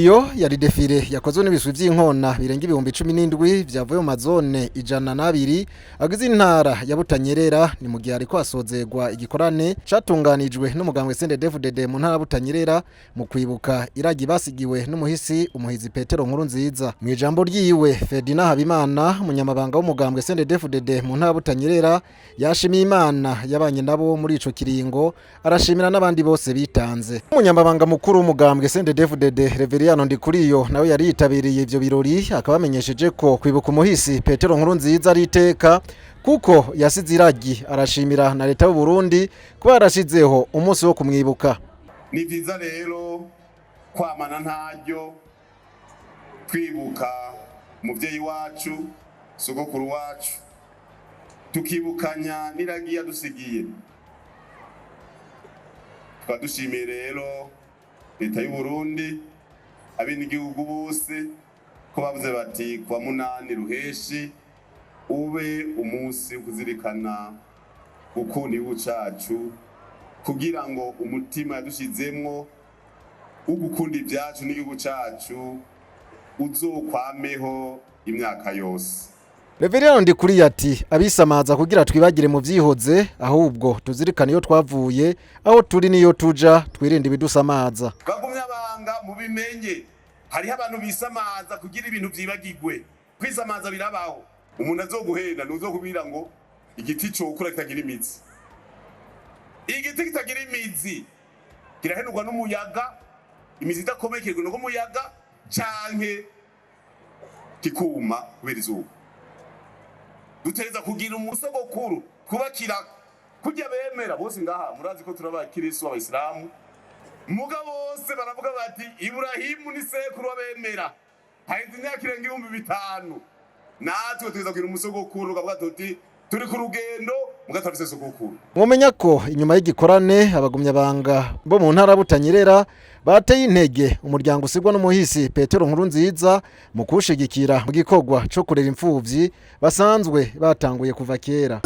Iyo yari defile yakozwe n'ibiswi vy'inkona birenga ibihumbi 17 vyavuye mu mazone 102 agize intara ya Butanyerera ni mu gihe ariko asozegwa igikorane catunganijwe n'umugambwe CNDD-FDD mu ntara ya Butanyerera mu kwibuka iragi basigiwe n'umuhisi umuhizi Petero Nkurunziza. Mu ijambo ryiwe Ferdinand Habimana umunyamabanga w'umugambwe CNDD-FDD mu ntara ya Butanyerera yashimiye Imana yabanye nabo muri ico kiringo arashimira n'abandi bose bitanze. Umunyamabanga mukuru w'umugambwe CNDD-FDD Reveriyano Ndikuriyo nawe yari yitabiriye ivyo birori akabamenyesheje ko kwibuka umuhisi Petero Nkurunziza ari iteka kuko yasize iragi arashimira na leta y'u Burundi kuba yarashizeho umunsi wo kumwibuka. Ni vyiza rero kwamana ntaryo twibuka umuvyeyi wacu sogokuru wacu tukibukanya n'iragi yadusigiye. Twadushimiye rero leta y'u Burundi abinigihugu bose ko bavuze bati kwa 8 ruheshi ube umunsi kuzirikana gukunda igihugu cacu kugira ngo umutima yadushizemwo ugukunda ibyacu n'igihugu cacu uzokwameho imyaka yose. Reveriyano Ndikuriyo ati abisamaza kugira twibagire mu vyihoze ahubwo tuzirikana iyo twavuye aho turi niyo tuja twirinde ibidusamaza. Bagumye abanga mu bimenye hari abantu bisamaza kugira ibintu vyibagirwe kwisamaza birabaho umuntu azoguhenda nuzokubira ngo igiti cokura kitagira imizi. Igiti kitagira imizi kirahenurwa n'umuyaga imizi idakomekejwe n'umuyaga canke kikuma kubera izuba. Duteza kugira umusogokuru kubakira kujya bemera bose ngaha murazi ko turabakirisu abayisilamu muga bose baravuga bati Ibrahimu ni sekuru wabemera haize imyaka irenga 5000 natwe tuza kugira umusogokuru ukavuga tuti turi ku rugendo mugatafise sogokuru. Mwomenya ko inyuma y'igikorane abagumya banga bo mu ntara Butanyerera bateye intege umuryango usigwa n'umuhisi Petero Nkurunziza mu kushigikira mu gikorwa cyo kurera imfuvyi basanzwe batanguye kuva kera.